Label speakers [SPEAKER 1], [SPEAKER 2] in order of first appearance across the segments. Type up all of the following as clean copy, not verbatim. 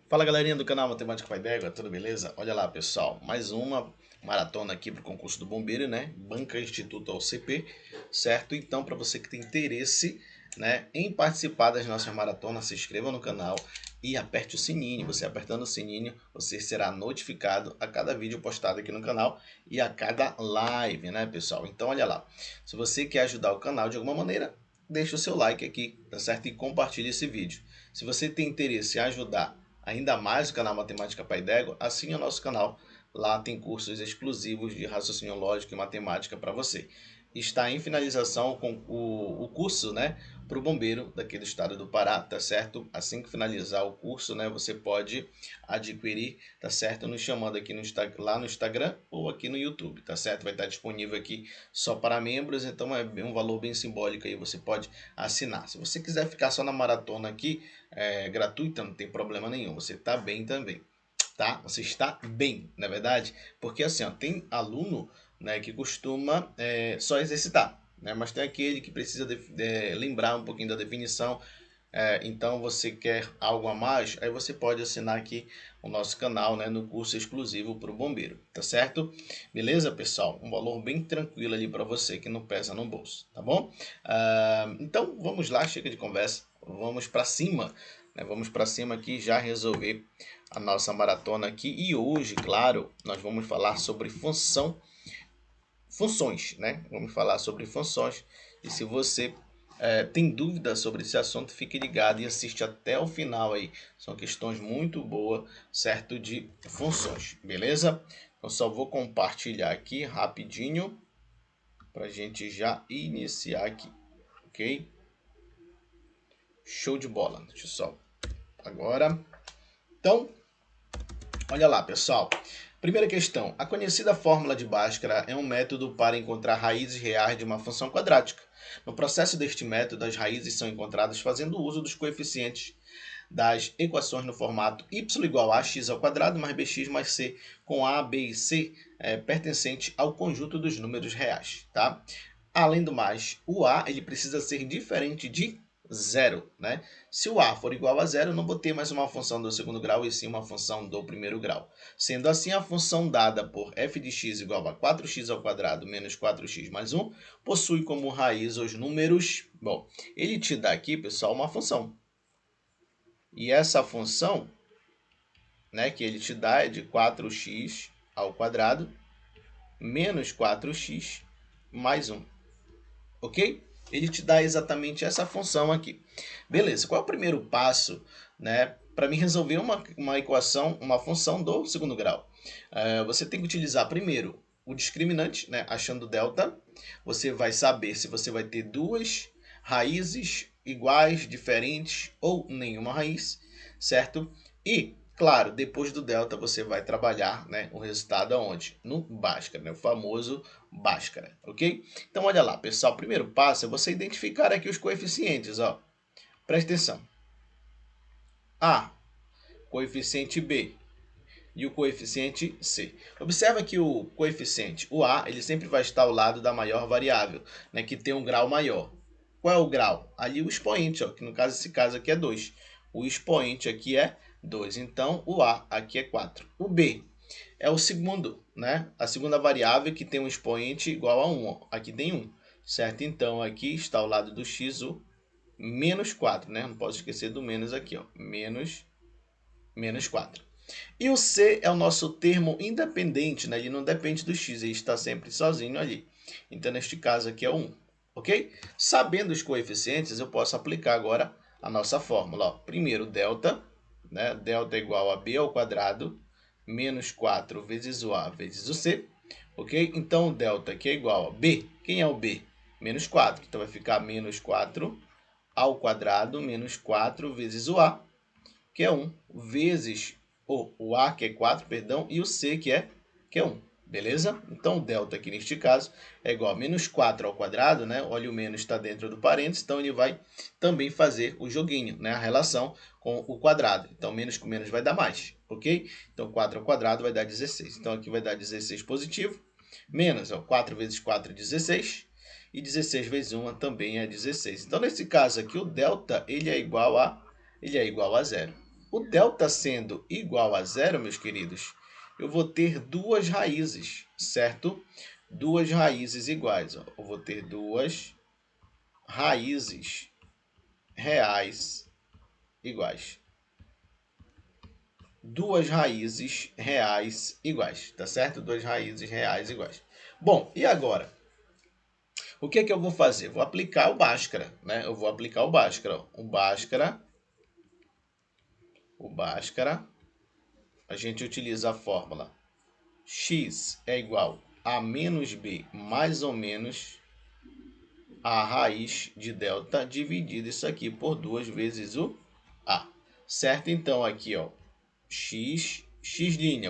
[SPEAKER 1] Fala galerinha do canal Matemática Pai d'Égua, tudo beleza? Olha lá pessoal, mais uma maratona aqui para o concurso do bombeiro, né? Banca Instituto OCP, certo? Então para você que tem interesse, né, em participar das nossas maratonas, se inscreva no canal e aperte o sininho. Você apertando o sininho, você será notificado a cada vídeo postado aqui no canal e a cada live, né pessoal? Então olha lá, se você quer ajudar o canal de alguma maneira, deixa o seu like aqui, tá certo? E compartilhe esse vídeo. Se você tem interesse em ajudar ainda mais o canal Matemática Pai d'Égua, assine o nosso canal. Lá tem cursos exclusivos de raciocínio lógico e matemática para você. Está em finalização com o curso, né, para o bombeiro daqui do estado do Pará, tá certo? Assim que finalizar o curso, né, você pode adquirir, tá certo? Nos chamando aqui lá no Instagram ou aqui no YouTube, tá certo? Vai estar disponível aqui só para membros, então é um valor bem simbólico aí, você pode assinar. Se você quiser ficar só na maratona aqui, gratuita, não tem problema nenhum, você está bem também, tá? Você está bem, na verdade, porque assim, ó, tem aluno, né, que costuma só exercitar, né, mas tem aquele que precisa lembrar um pouquinho da definição. Então você quer algo a mais, aí você pode assinar aqui o nosso canal, né, no curso exclusivo para o bombeiro, tá certo? Beleza, pessoal? Um valor bem tranquilo ali para você que não pesa no bolso, tá bom? Então vamos lá, chega de conversa, vamos para cima, né? Vamos para cima aqui já resolver a nossa maratona aqui. E hoje, claro, nós vamos falar sobre funções, né? Vamos falar sobre funções. E se você tem dúvida sobre esse assunto, fique ligado e assiste até o final aí. São questões muito boas, certo? De funções, beleza? Eu só vou compartilhar aqui rapidinho para a gente já iniciar aqui, ok? Show de bola. Deixa eu só agora. Então, olha lá, pessoal. Primeira questão. A conhecida fórmula de Bhaskara é um método para encontrar raízes reais de uma função quadrática. No processo deste método, as raízes são encontradas fazendo uso dos coeficientes das equações no formato y igual a x ao quadrado mais bx mais c, com a, b e c pertencente ao conjunto dos números reais, tá? Além do mais, o a ele precisa ser diferente de zero, né? Se o a for igual a zero, não vou ter mais uma função do segundo grau e sim uma função do primeiro grau. Sendo assim, a função dada por f de x igual a 4x ao quadrado menos 4x mais 1 possui como raiz os números... Bom, ele te dá aqui, pessoal, uma função. E essa função, né, que ele te dá é de 4x ao quadrado menos 4x mais 1. Ok? Ele te dá exatamente essa função aqui. Beleza, qual é o primeiro passo, né, para mim resolver uma equação, uma função do segundo grau? Você tem que utilizar primeiro o discriminante, né, achando delta. Você vai saber se você vai ter duas raízes iguais, diferentes ou nenhuma raiz, certo? E, claro, depois do delta você vai trabalhar, né, o resultado aonde? No Bhaskara, né, o famoso Bhaskara, ok? Então, olha lá, pessoal, o primeiro passo é você identificar aqui os coeficientes, ó. Presta atenção. A, coeficiente B e o coeficiente C. Observa que o coeficiente, o A, ele sempre vai estar ao lado da maior variável, né, que tem um grau maior. Qual é o grau? Ali o expoente, ó, que no caso, esse caso aqui é 2. O expoente aqui é 2, então o A aqui é 4. O B é o segundo, né? A segunda variável que tem um expoente igual a 1. Ó. Aqui tem 1, certo? Então, aqui está ao lado do x o menos 4, né? Não posso esquecer do menos aqui, ó. Menos 4. E o C é o nosso termo independente, né? Ele não depende do x, ele está sempre sozinho ali. Então, neste caso aqui é o 1, ok? Sabendo os coeficientes, eu posso aplicar agora a nossa fórmula. Ó. Primeiro, delta, né? Delta é igual a b ao quadrado menos 4 vezes o a vezes o c, ok? Então, o delta aqui é igual a b. Quem é o b? Menos 4. Então, vai ficar menos 4 ao quadrado menos 4 vezes o a, que é 1, vezes o a, que é 4, perdão, e o c, que é 1. Beleza? Então, o delta aqui neste caso é igual a menos 4 ao quadrado, né? Olha, o menos está dentro do parênteses, então ele vai também fazer o joguinho, né? A relação com o quadrado. Então, menos com menos vai dar mais, ok? Então, 4 ao quadrado vai dar 16. Então, aqui vai dar 16 positivo, menos, ó, 4 vezes 4 é 16, e 16 vezes 1 também é 16. Então, nesse caso aqui, o delta ele é igual a zero. o delta sendo igual a zero, meus queridos, eu vou ter duas raízes, certo? Duas raízes iguais. Ó. Eu vou ter duas raízes reais iguais. Duas raízes reais iguais, tá certo? Duas raízes reais iguais. Bom, e agora? O que é que eu vou fazer? Vou aplicar o Bhaskara, né? Eu vou aplicar o Bhaskara. O Bhaskara, a gente utiliza a fórmula x é igual a menos b mais ou menos a raiz de delta dividido isso aqui por 2 vezes o a. Certo? Então, aqui, ó, x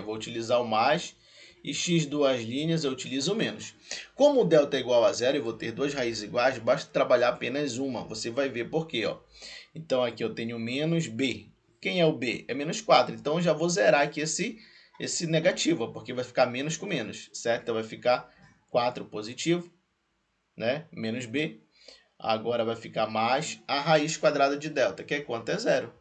[SPEAKER 1] vou utilizar o mais, e x duas linhas eu utilizo o menos. Como o delta é igual a zero e vou ter duas raízes iguais, basta trabalhar apenas uma. Você vai ver por quê. Ó. Então, aqui eu tenho menos b. Quem é o b? É menos 4. Então, eu já vou zerar aqui esse negativo, porque vai ficar menos com menos, certo? Então, vai ficar 4 positivo, né? Menos b. Agora vai ficar mais a raiz quadrada de delta, que é quanto? É zero.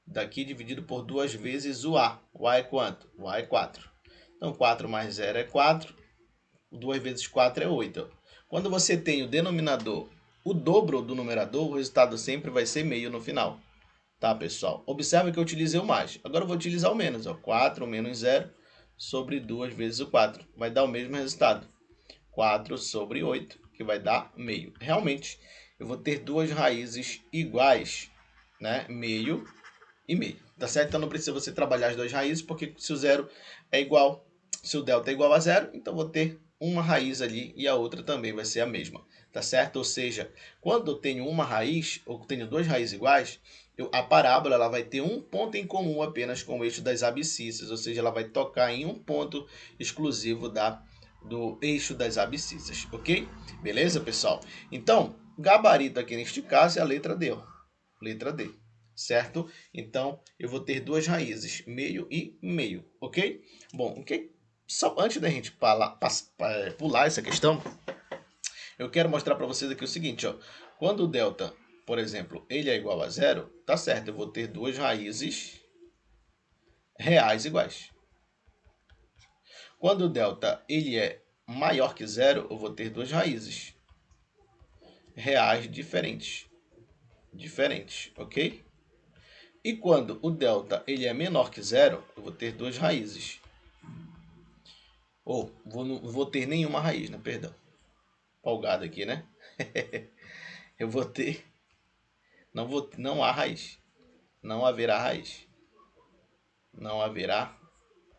[SPEAKER 1] Daqui dividido por 2 vezes o a. O a é quanto? O a é 4. Então, 4 mais 0 é 4. 2 vezes 4 é 8. Quando você tem o denominador o dobro do numerador, o resultado sempre vai ser meio no final. Tá, pessoal? Observe que eu utilizei o mais. Agora eu vou utilizar o menos. Ó. 4 menos 0 sobre 2 vezes o 4. Vai dar o mesmo resultado. 4 sobre 8, que vai dar meio. Realmente, eu vou ter duas raízes iguais, né? Meio e meio. Tá certo? Então não precisa você trabalhar as duas raízes, porque se o zero é igual, se o delta é igual a zero, então vou ter uma raiz ali e a outra também vai ser a mesma. Tá certo? Ou seja, quando eu tenho uma raiz, ou tenho duas raízes iguais, a parábola ela vai ter um ponto em comum apenas com o eixo das abscissas, ou seja, ela vai tocar em um ponto exclusivo do eixo das abscissas, ok? Beleza, pessoal? Então, gabarito aqui neste caso é a letra D. Ó. Letra D, certo? Então, eu vou ter duas raízes, meio e meio, ok? Bom, ok? Só antes da gente pular essa questão, eu quero mostrar para vocês aqui o seguinte, ó. Quando o delta, por exemplo, ele é igual a zero, tá certo, eu vou ter duas raízes reais iguais. Quando o delta ele é maior que zero, eu vou ter duas raízes reais diferentes, ok? E quando o delta ele é menor que zero, eu vou ter duas raízes. Ou não vou ter nenhuma raiz, né? Perdão. Folgado aqui, né? Eu vou ter... Não há raiz. Não haverá raiz. Não haverá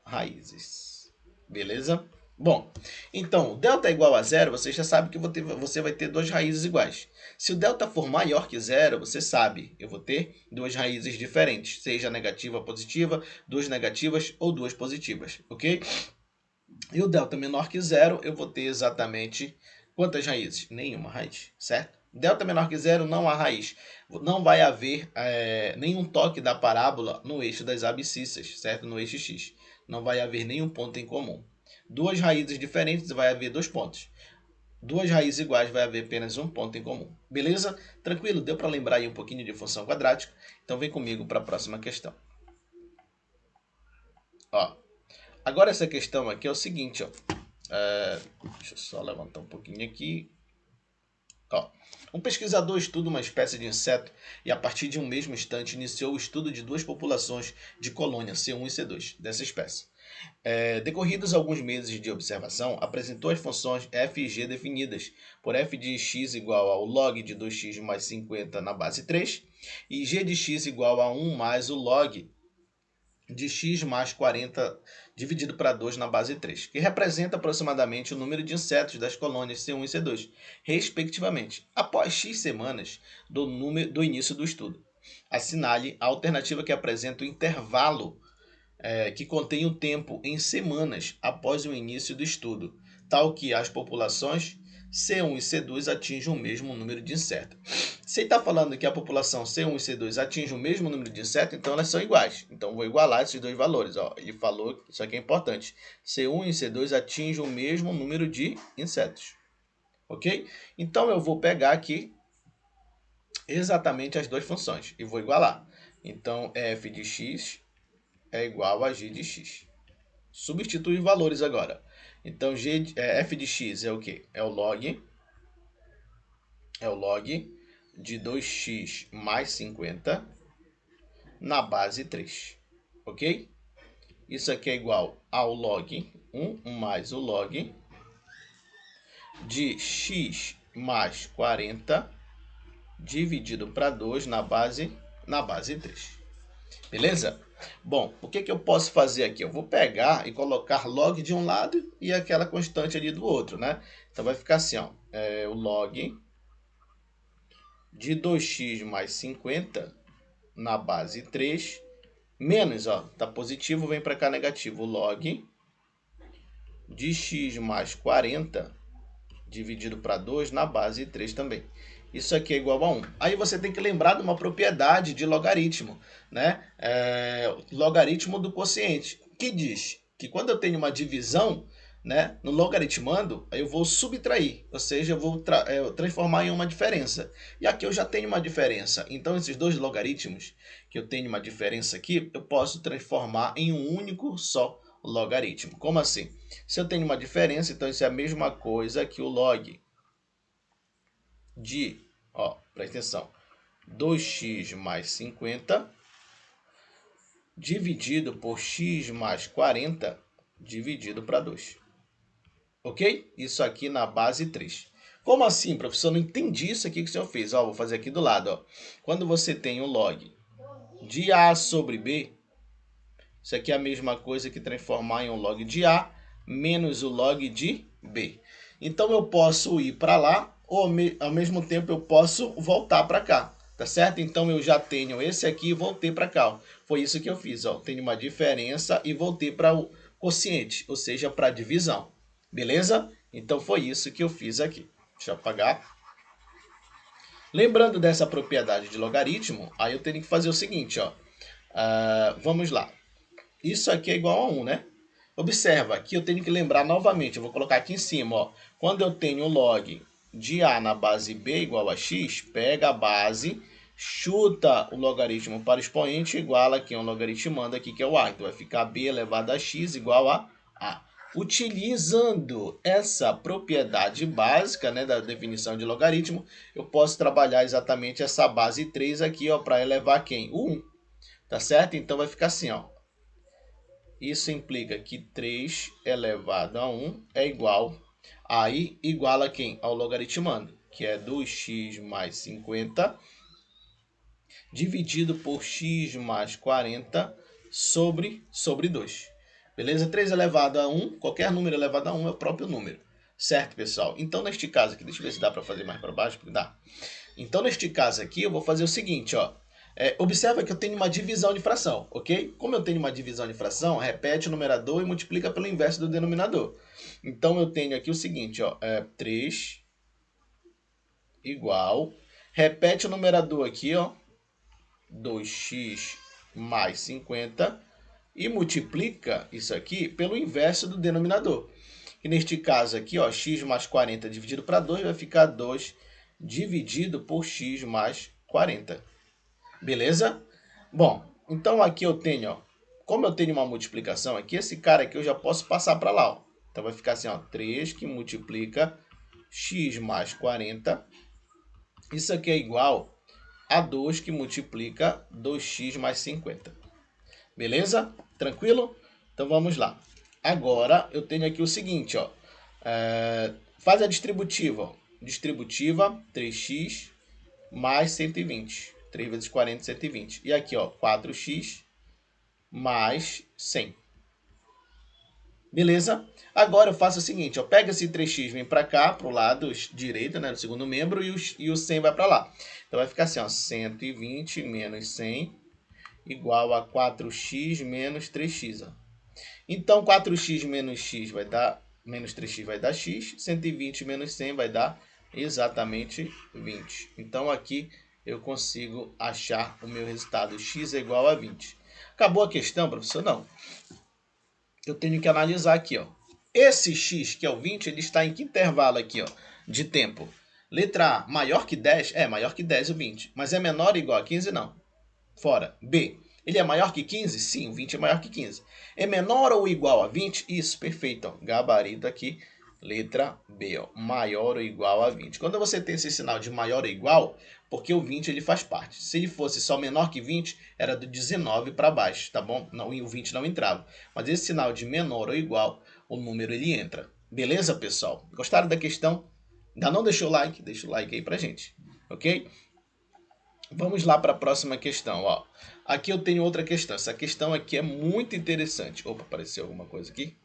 [SPEAKER 1] raízes. Beleza? Bom, então, delta é igual a zero, você já sabe que você vai ter duas raízes iguais. Se o delta for maior que zero, você sabe, eu vou ter duas raízes diferentes, seja negativa ou positiva, duas negativas ou duas positivas, ok? E o delta menor que zero, eu vou ter exatamente quantas raízes? Nenhuma raiz, certo? Delta menor que zero, não há raiz. Não vai haver nenhum toque da parábola no eixo das abscissas, certo? No eixo x. Não vai haver nenhum ponto em comum. Duas raízes diferentes, vai haver dois pontos. Duas raízes iguais, vai haver apenas um ponto em comum. Beleza? Tranquilo? Deu para lembrar aí um pouquinho de função quadrática? Então vem comigo para a próxima questão. Ó, agora essa questão aqui é o seguinte, ó. Deixa eu só levantar um pouquinho aqui. Ó, um pesquisador estuda uma espécie de inseto e a partir de um mesmo instante iniciou o estudo de duas populações de colônia, C1 e C2, dessa espécie. Decorridos alguns meses de observação, apresentou as funções f e g definidas por f de x igual ao log de 2x mais 50 na base 3 e g de x igual a 1 mais o log de x mais 40 dividido para 2 na base 3, que representa aproximadamente o número de insetos das colônias C1 e C2, respectivamente, após x semanas do início do estudo. Assinale a alternativa que apresenta o intervalo que contém o tempo em semanas após o início do estudo, tal que as populações C1 e C2 atinjam o mesmo número de insetos. Se ele está falando que a população C1 e C2 atinge o mesmo número de insetos, então elas são iguais. Então, vou igualar esses dois valores. Ó. Ele falou, isso aqui é importante, C1 e C2 atingem o mesmo número de insetos. Ok? Então, eu vou pegar aqui exatamente as duas funções e vou igualar. Então, f de x é igual a g de x. Substitui os valores agora. Então, f de x é o quê? É o log de 2x mais 50 na base 3. Ok? Isso aqui é igual ao log 1 mais o log de x mais 40 dividido para 2 na base 3. Beleza? Bom, o que eu posso fazer aqui? Eu vou pegar e colocar log de um lado e aquela constante ali do outro, né? Então vai ficar assim, ó, o log de 2x mais 50 na base 3, menos, ó, tá positivo, vem para cá negativo, log de x mais 40 dividido para 2 na base 3 também. Isso aqui é igual a 1. Aí você tem que lembrar de uma propriedade de logaritmo, né? Logaritmo do quociente, que diz que quando eu tenho uma divisão, né, no logaritmando, eu vou subtrair, ou seja, eu vou transformar em uma diferença. E aqui eu já tenho uma diferença. Então, esses dois logaritmos, que eu tenho uma diferença aqui, eu posso transformar em um único só logaritmo. Como assim? Se eu tenho uma diferença, então isso é a mesma coisa que o log de, ó, presta atenção, 2x mais 50 dividido por x mais 40 dividido para 2. Ok? Isso aqui na base 3. Como assim, professor? Não entendi isso aqui que o senhor fez. Ó, vou fazer aqui do lado. Ó. Quando você tem o log de A sobre B, isso aqui é a mesma coisa que transformar em um log de A menos o log de B. Então, eu posso ir para lá ou ao mesmo tempo eu posso voltar para cá. Tá certo? Então, eu já tenho esse aqui e voltei para cá. Ó. Foi isso que eu fiz. Ó. Tenho uma diferença e voltei para o quociente, ou seja, para a divisão. Beleza? Então, foi isso que eu fiz aqui. Deixa eu apagar. Lembrando dessa propriedade de logaritmo, aí eu tenho que fazer o seguinte, ó. Vamos lá. Isso aqui é igual a 1, né? Observa, aqui eu tenho que lembrar novamente, eu vou colocar aqui em cima, ó. Quando eu tenho log de A na base B igual a x, pega a base, chuta o logaritmo para o expoente, igual aqui a um logaritmando aqui que é o A. Então vai ficar B elevado a x igual a A. Utilizando essa propriedade básica, né, da definição de logaritmo, eu posso trabalhar exatamente essa base 3 aqui, ó, para elevar quem? O 1. Tá certo? Então vai ficar assim, ó. Isso implica que 3 elevado a 1 é igual a quem? Ao logaritmando, que é 2x mais 50 dividido por x mais 40 sobre 2. Beleza? 3 elevado a 1, qualquer número elevado a 1 é o próprio número. Certo, pessoal? Então, neste caso aqui, deixa eu ver se dá para fazer mais para baixo, porque dá. Então, neste caso aqui, eu vou fazer o seguinte, ó. Observa que eu tenho uma divisão de fração, ok? Como eu tenho uma divisão de fração, repete o numerador e multiplica pelo inverso do denominador. Então, eu tenho aqui o seguinte, ó, 3 igual, repete o numerador aqui, ó, 2x mais 50 e multiplica isso aqui pelo inverso do denominador. E neste caso aqui, ó, x mais 40 dividido para 2 vai ficar 2 dividido por x mais 40. Beleza? Bom, então aqui eu tenho, ó, como eu tenho uma multiplicação aqui, esse cara aqui eu já posso passar para lá, ó. Então vai ficar assim, ó, 3 que multiplica x mais 40. Isso aqui é igual a 2 que multiplica 2x mais 50. Beleza? Tranquilo? Então vamos lá. Agora eu tenho aqui o seguinte, ó. Faz a distributiva, ó. Distributiva 3x mais 120. 3 vezes 40, 120. E aqui, ó, 4x mais 100. Beleza? Agora eu faço o seguinte, ó, pega esse 3x, vem para cá, para o lado direito, né, do segundo membro, e o 100 vai para lá. Então vai ficar assim, ó, 120 menos 100 igual a 4x menos 3x. Ó. Então, 4x menos x vai dar, menos 3x vai dar x, 120 menos 100 vai dar exatamente 20. Então, aqui eu consigo achar o meu resultado, x é igual a 20. Acabou a questão, professor? Não. Eu tenho que analisar aqui, ó. Esse x, que é o 20, ele está em que intervalo aqui, ó, de tempo? Letra A, maior que 10? É, maior que 10 o 20. Mas é menor ou igual a 15? Não. Fora. B. Ele é maior que 15? Sim, o 20 é maior que 15. É menor ou igual a 20? Isso, perfeito. Ó. Gabarito aqui, letra B. Ó. Maior ou igual a 20. Quando você tem esse sinal de maior ou igual, porque o 20 ele faz parte. Se ele fosse só menor que 20, era do 19 para baixo, tá bom? Não, o 20 não entrava. Mas esse sinal de menor ou igual, o número ele entra. Beleza, pessoal? Gostaram da questão? Ainda não deixou o like? Deixa o like aí pra gente, ok? Vamos lá para a próxima questão. Ó. Aqui eu tenho outra questão. Essa questão aqui é muito interessante. Opa, apareceu alguma coisa aqui?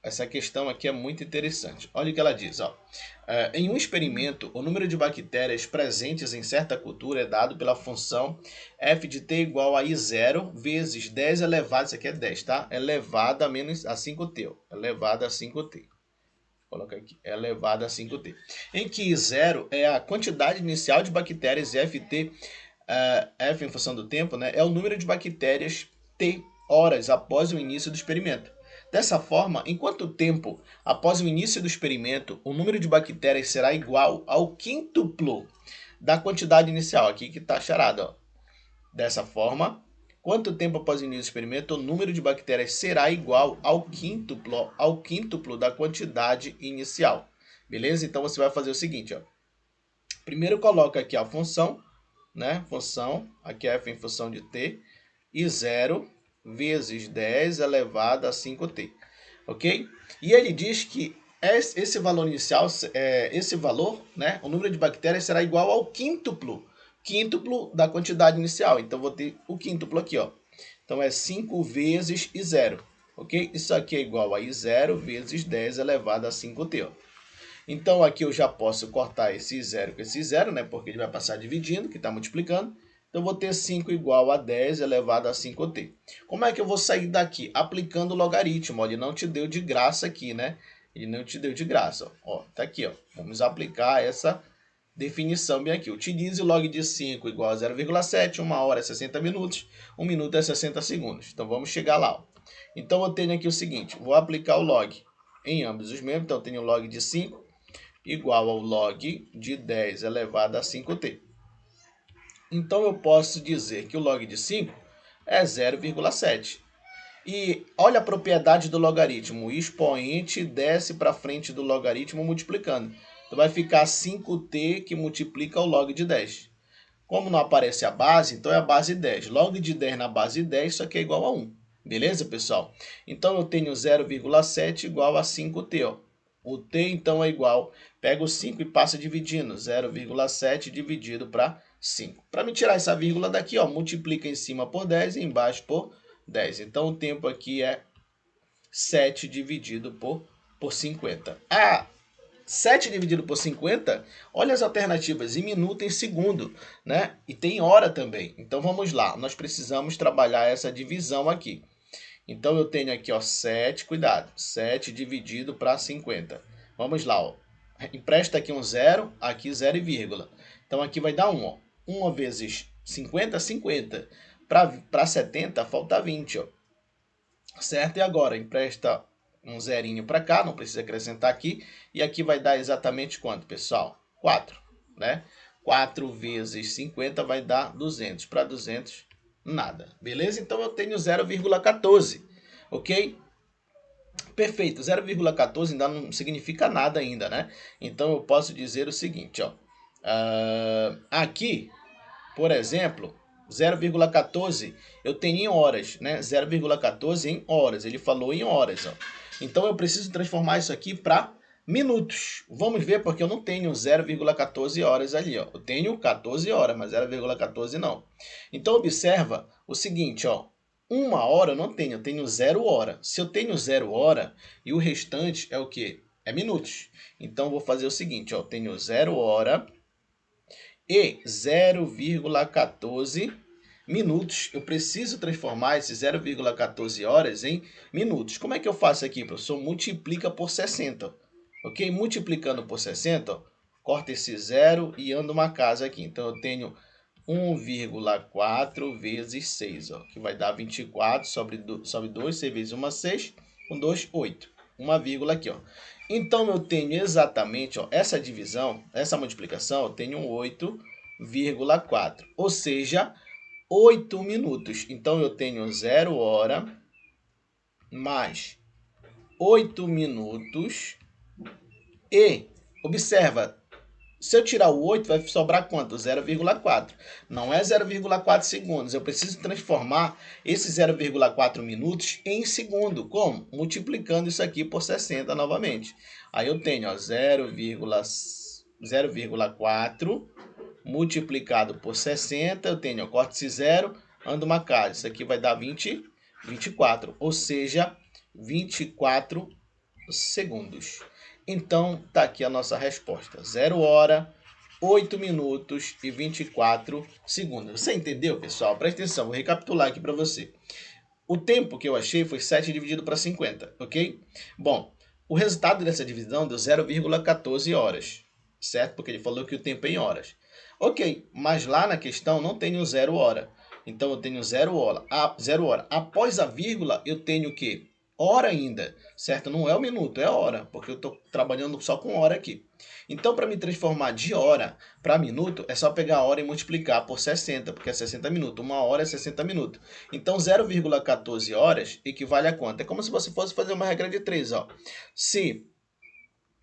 [SPEAKER 1] Essa questão aqui é muito interessante. Olha o que ela diz. Ó. Em um experimento, o número de bactérias presentes em certa cultura é dado pela função f de t igual a I0 vezes 10 elevado, isso aqui é 10, tá? Elevado a menos a 5t. Elevado a 5t. Coloca aqui, elevado a 5t. Em que I0 é a quantidade inicial de bactérias e FT, F em função do tempo, né, é o número de bactérias T horas após o início do experimento. Dessa forma, em quanto tempo após o início do experimento, o número de bactérias será igual ao quíntuplo da quantidade inicial? Aqui que está charada, ó. Dessa forma, quanto tempo após o início do experimento, o número de bactérias será igual ao quíntuplo da quantidade inicial. Beleza? Então você vai fazer o seguinte, ó. Primeiro coloca aqui a função, né? Função, aqui é f em função de t, e 0 vezes 10 elevado a 5t. Ok? E ele diz que esse valor inicial, esse valor, né? O número de bactérias será igual ao quíntuplo da quantidade inicial. Então, vou ter o quíntuplo aqui, ó. Então, é 5 vezes I0, ok? Isso aqui é igual a I0 vezes 10 elevado a 5t, ó. Então, aqui eu já posso cortar esse 0 com esse 0, né? Porque ele vai passar dividindo, que está multiplicando. Então, eu vou ter 5 igual a 10 elevado a 5t. Como é que eu vou sair daqui? Aplicando o logaritmo. Ó, ele não te deu de graça aqui, né? Ele não te deu de graça. Ó, tá aqui, ó. Vamos aplicar essa definição bem aqui. Utilize log de 5 igual a 0,7, 1 hora é 60 minutos, 1 minuto é 60 segundos. Então, vamos chegar lá. Ó. Então, eu tenho aqui o seguinte, vou aplicar o log em ambos os membros. Então, eu tenho log de 5 igual ao log de 10 elevado a 5t. Então, eu posso dizer que o log de 5 é 0,7. E olha a propriedade do logaritmo. O expoente desce para frente do logaritmo multiplicando. Então, vai ficar 5t que multiplica o log de 10. Como não aparece a base, então é a base 10. Log de 10 na base 10, isso aqui é igual a 1. Beleza, pessoal? Então, eu tenho 0,7 igual a 5t. Ó. O t, então, é igual... Pega o 5 e passa dividindo. 0,7 dividido para 5. Para me tirar essa vírgula daqui, ó, multiplica em cima por 10 e embaixo por 10. Então, o tempo aqui é 7 dividido por 50. 7 dividido por 50, olha as alternativas, em minuto, em segundo, né? E tem hora também. Então, vamos lá. Nós precisamos trabalhar essa divisão aqui. Então, eu tenho aqui, ó, 7, cuidado, 7 dividido para 50. Vamos lá, ó. Empresta aqui um 0, aqui 0 e vírgula. Então, aqui vai dar 1, ó. 1 vezes 50, 50. Para 70, falta 20, ó. Certo? E agora, empresta um zerinho para cá, não precisa acrescentar aqui. E aqui vai dar exatamente quanto, pessoal? 4, né? 4 vezes 50 vai dar 200. Para 200, nada. Beleza? Então, eu tenho 0,14, ok? Perfeito, 0,14 ainda não significa nada ainda, né? Então, eu posso dizer o seguinte, ó. Aqui, por exemplo, 0,14 eu tenho em horas, né? 0,14 em horas, ele falou em horas, ó. Então, eu preciso transformar isso aqui para minutos. Vamos ver, porque eu não tenho 0,14 horas ali, ó. Eu tenho 14 horas, mas 0,14 não. Então, observa o seguinte, ó. 1 hora eu não tenho, eu tenho 0 hora. Se eu tenho 0 hora e o restante é o quê? É minutos. Então, eu vou fazer o seguinte, ó. Eu tenho 0 hora e 0,14 minutos. Eu preciso transformar esses 0,14 horas em minutos. Como é que eu faço aqui, professor? Multiplica por 60. Ok? Multiplicando por 60, ó, corta esse 0 e anda uma casa aqui. Então, eu tenho 1,4 vezes 6, ó, que vai dar 24, sobre 2, 6 vezes 1, 6, com 2, 8. Uma vírgula aqui, ó. Então, eu tenho exatamente, ó, essa divisão, essa multiplicação, eu tenho 8,4. Ou seja, 8 minutos. Então, eu tenho 0 hora mais 8 minutos. E, observa, se eu tirar o 8, vai sobrar quanto? 0,4. Não é 0,4 segundos. Eu preciso transformar esse 0,4 minutos em segundo. Como? Multiplicando isso aqui por 60 novamente. Aí eu tenho 0,4 multiplicado por 60. Eu tenho, corte esse 0, anda uma casa. Isso aqui vai dar 24. Ou seja, 24 segundos. Então, tá aqui a nossa resposta. 0 hora, 8 minutos e 24 segundos. Você entendeu, pessoal? Presta atenção, vou recapitular aqui para você. O tempo que eu achei foi 7 dividido para 50, ok? Bom, o resultado dessa divisão deu 0,14 horas, certo? Porque ele falou que o tempo é em horas. Ok, mas lá na questão não tenho 0 hora. Então, eu tenho 0 hora. 0 hora. Após a vírgula, eu tenho o quê? Hora ainda, certo? Não é o minuto, é hora, porque eu estou trabalhando só com hora aqui. Então, para me transformar de hora para minuto, é só pegar a hora e multiplicar por 60, porque é 60 minutos. 1 hora é 60 minutos. Então, 0,14 horas equivale a quanto? É como se você fosse fazer uma regra de 3, ó. Se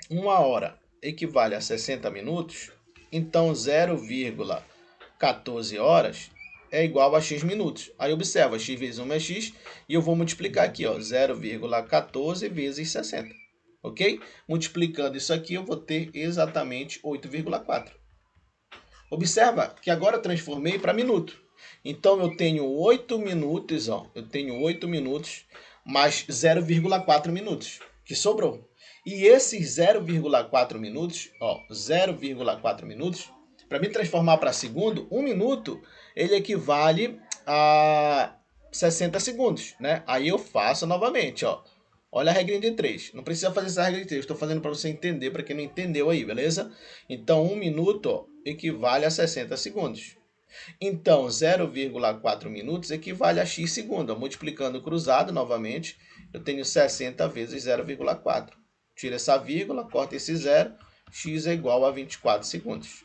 [SPEAKER 1] 1 hora equivale a 60 minutos, então 0,14 horas é igual a x minutos. Aí observa, x vezes 1 é x, e eu vou multiplicar aqui, ó, 0,14 vezes 60, ok? Multiplicando isso aqui, eu vou ter exatamente 8,4. Observa que agora eu transformei para minuto. Então, eu tenho 8 minutos, ó, eu tenho 8 minutos mais 0,4 minutos, que sobrou. E esses 0,4 minutos, ó, 0,4 minutos, para me transformar para segundo, 1 minuto, ele equivale a 60 segundos, né? Aí eu faço novamente, ó. Olha a regrinha de 3. Não precisa fazer essa regra de 3. Estou fazendo para você entender, para quem não entendeu aí, beleza? Então, 1 minuto, ó, equivale a 60 segundos. Então, 0,4 minutos equivale a x segundo. Ó, multiplicando cruzado novamente, eu tenho 60 vezes 0,4. Tira essa vírgula, corta esse 0, x é igual a 24 segundos.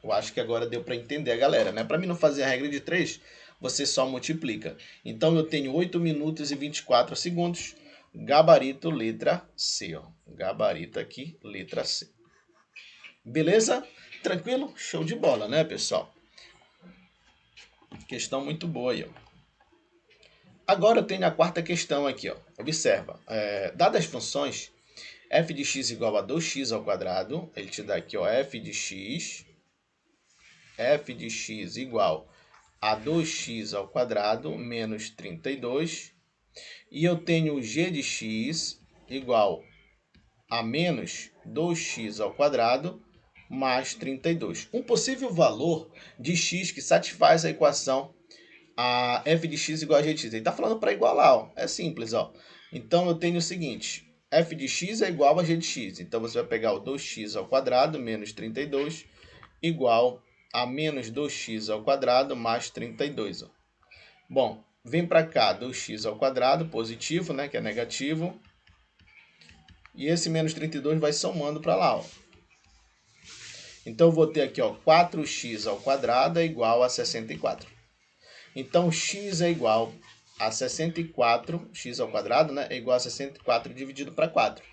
[SPEAKER 1] Eu acho que agora deu para entender a galera, né? Para mim não fazer a regra de 3, você só multiplica. Então, eu tenho 8 minutos e 24 segundos. Gabarito, letra C. Ó. Gabarito aqui, letra C. Beleza? Tranquilo? Show de bola, né, pessoal? Questão muito boa aí, ó. Agora eu tenho a quarta questão aqui, ó. Observa. Dadas as funções f de x igual a 2x ao quadrado, ele te dá aqui, ó, f de x igual a 2x ao quadrado menos 32. E eu tenho g de x igual a menos 2x ao quadrado mais 32. Um possível valor de x que satisfaz a equação a f de x igual a g de x. Ele está falando para igualar, ó. É simples, ó. Então, eu tenho o seguinte, f de x é igual a g de x. Então, você vai pegar o 2x ao quadrado menos 32 igual a menos 2x ao quadrado mais 32. Ó. Bom, vem para cá, 2x ao quadrado, positivo, né, que é negativo. E esse menos 32 vai somando para lá, ó. Então, eu vou ter aqui, ó, 4x ao quadrado é igual a 64. Então, x é igual a 64, x ao quadrado, né, é igual a 64 dividido para 4.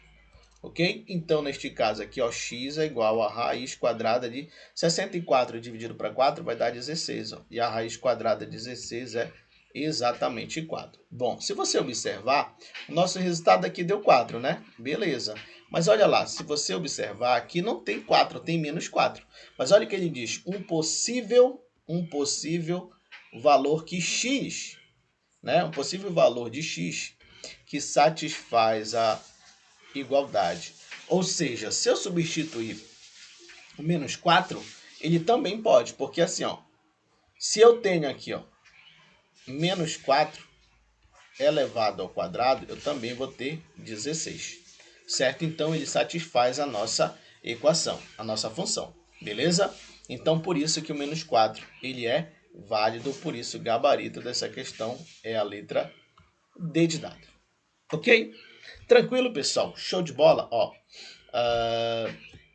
[SPEAKER 1] Ok? Então, neste caso aqui, ó, x é igual a raiz quadrada de 64 dividido para 4 vai dar 16. Ó, e a raiz quadrada de 16 é exatamente 4. Bom, se você observar, o nosso resultado aqui deu 4, né? Beleza. Mas olha lá, se você observar, aqui não tem 4, tem menos 4. Mas olha o que ele diz, um possível valor que x, né? Um possível valor de x que satisfaz a igualdade. Ou seja, se eu substituir o menos 4, ele também pode, porque assim, ó, se eu tenho aqui, ó, menos 4 elevado ao quadrado, eu também vou ter 16, certo? Então, ele satisfaz a nossa equação, a nossa função, beleza? Então, por isso que o menos 4, ele é válido, por isso o gabarito dessa questão é a letra D de dado, ok? Tranquilo, pessoal? Show de bola? Ó,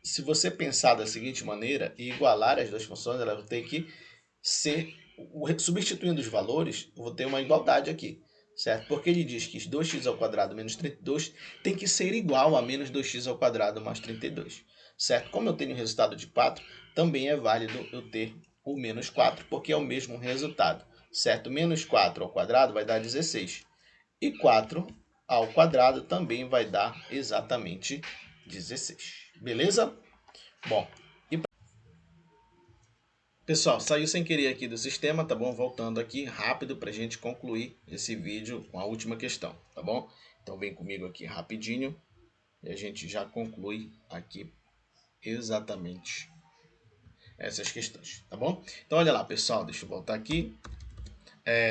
[SPEAKER 1] se você pensar da seguinte maneira e igualar as duas funções, elas vão ter que ser substituindo os valores, eu vou ter uma igualdade aqui, certo? Porque ele diz que 2x ao quadrado menos 32 tem que ser igual a menos 2x ao quadrado mais 32, certo? Como eu tenho o resultado de 4, também é válido eu ter o menos 4, porque é o mesmo resultado, certo? Menos 4 ao quadrado vai dar 16. E 4 ao quadrado também vai dar exatamente 16. Beleza? Bom, pessoal, saiu sem querer aqui do sistema, tá bom? Voltando aqui rápido para a gente concluir esse vídeo com a última questão, tá bom? Então vem comigo aqui rapidinho e a gente já conclui aqui exatamente essas questões, tá bom? Então olha lá, pessoal, deixa eu voltar aqui.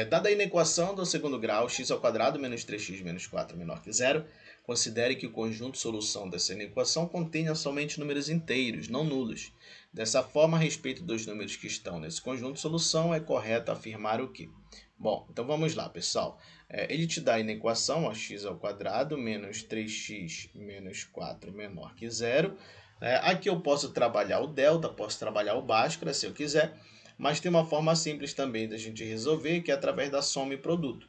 [SPEAKER 1] Dada a inequação do segundo grau, x ao quadrado menos 3x menos 4 menor que zero, considere que o conjunto solução dessa inequação contenha somente números inteiros, não nulos. Dessa forma, a respeito dos números que estão nesse conjunto solução, é correto afirmar o quê? Bom, então vamos lá, pessoal. Ele te dá a inequação, ó, x ao quadrado menos 3x menos 4 menor que zero. Aqui eu posso trabalhar o delta, posso trabalhar o Bhaskara, se eu quiser. Mas tem uma forma simples também da gente resolver, que é através da soma e produto.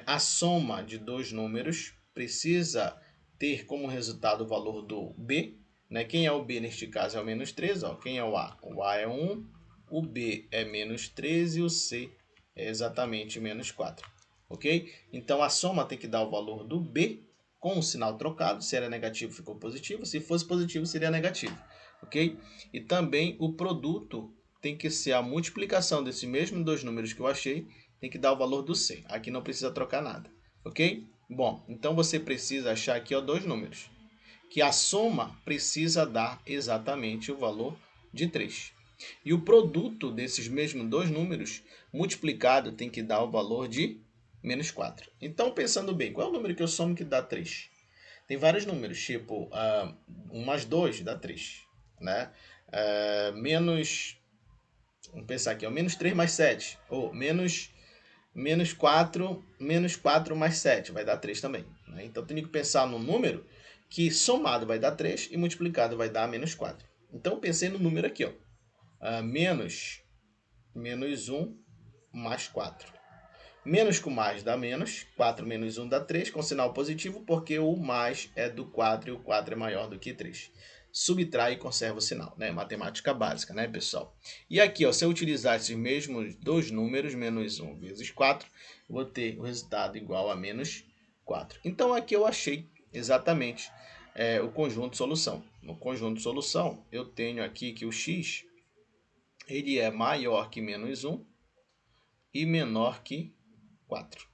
[SPEAKER 1] A soma de dois números precisa ter como resultado o valor do B. Quem é o B neste caso é o menos 3. Ó. Quem é o A? O A é 1, o B é menos 3 e o C é exatamente menos 4. Ok? Então a soma tem que dar o valor do B com o sinal trocado. Se era negativo, ficou positivo. Se fosse positivo, seria negativo. Ok? E também o produto tem que ser a multiplicação desses mesmos dois números que eu achei, tem que dar o valor do C. Aqui não precisa trocar nada, ok? Bom, então você precisa achar aqui dois números, que a soma precisa dar exatamente o valor de 3. E o produto desses mesmos dois números multiplicado tem que dar o valor de menos 4. Então, pensando bem, qual é o número que eu somo que dá 3? Tem vários números, tipo 1 mais 2 dá 3, né? Vamos pensar aqui, menos 3 mais 7, ou menos 4 mais 7, vai dar 3 também. Né? Então, tem que pensar no número que somado vai dar 3 e multiplicado vai dar menos 4. Então, eu pensei no número aqui, ó, menos 1 mais 4. Menos com mais dá menos, 4 menos 1 dá 3, com sinal positivo, porque o mais é do 4 e o 4 é maior do que 3. Subtrai e conserva o sinal, né? Matemática básica, né, pessoal? E aqui, ó, se eu utilizar esses mesmos dois números, menos 1 vezes 4, eu vou ter o resultado igual a menos 4. Então, aqui eu achei exatamente o conjunto solução. No conjunto solução, eu tenho aqui que o x ele é maior que menos 1 e menor que 4.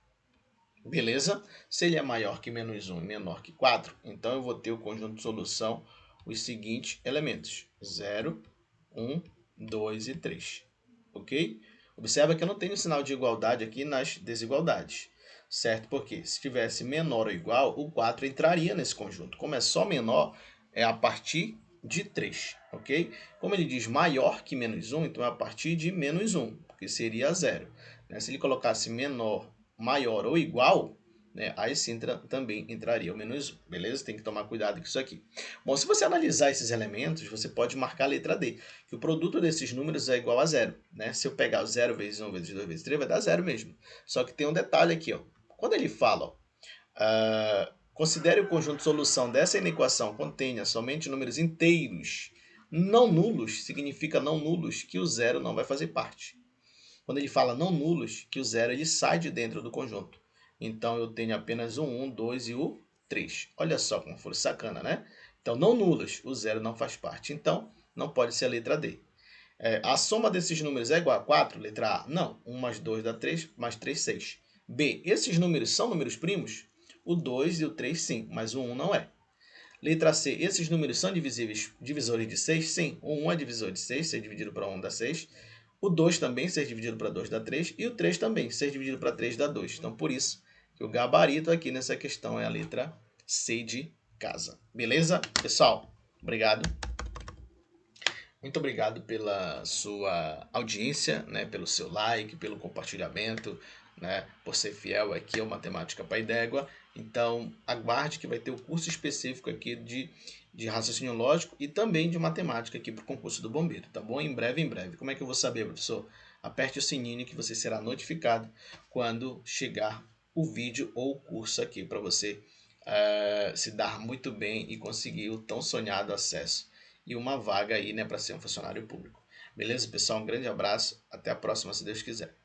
[SPEAKER 1] Beleza? Se ele é maior que menos 1 e menor que 4, então eu vou ter o conjunto de solução os seguintes elementos: 0, 1, 2 e 3. Ok? Observa que eu não tenho sinal de igualdade aqui nas desigualdades, certo? Porque se tivesse menor ou igual, o 4 entraria nesse conjunto. Como é só menor, é a partir de 3, ok? Como ele diz maior que menos 1, então é a partir de menos 1, porque seria 0. Se ele colocasse menor, maior ou igual, aí sim também entraria o menos 1, beleza? Tem que tomar cuidado com isso aqui. Bom, se você analisar esses elementos, você pode marcar a letra D, que o produto desses números é igual a 0. Se eu pegar o 0 vezes 1 vezes 2 vezes 3, vai dar 0 mesmo. Só que tem um detalhe aqui, ó. Quando ele fala, considere o conjunto de solução dessa inequação contenha somente números inteiros, não nulos, significa não nulos, que o 0 não vai fazer parte. Quando ele fala não nulos, que o 0 ele sai de dentro do conjunto. Então, eu tenho apenas o 1, 2 e o 3. Olha só como foi sacana, né? Então, não nulos, o 0 não faz parte. Então, não pode ser a letra D. A soma desses números é igual a 4? Letra A, não. 1 mais 2 dá 3, mais 3, 6. B, esses números são números primos? O 2 e o 3, sim, mas o 1 não é. Letra C, esses números são divisores de 6? Sim, o 1 é divisor de 6, 6 dividido para 1 dá 6. O 2 também, 6 dividido para 2 dá 3. E o 3 também, 6 dividido para 3 dá 2. Então, por isso que o gabarito aqui nessa questão é a letra C de casa. Beleza? Pessoal, obrigado. Muito obrigado pela sua audiência, pelo seu like, pelo compartilhamento, por ser fiel aqui ao Matemática Pai d'Égua. Então, aguarde que vai ter o curso específico aqui de raciocínio lógico e também de matemática aqui para o concurso do bombeiro, tá bom? Em breve, em breve. Como é que eu vou saber, professor? aperte o sininho que você será notificado quando chegar o vídeo ou o curso aqui para você se dar muito bem e conseguir o tão sonhado acesso e uma vaga aí, né, para ser um funcionário público. Beleza, pessoal? Um grande abraço. Até a próxima, se Deus quiser.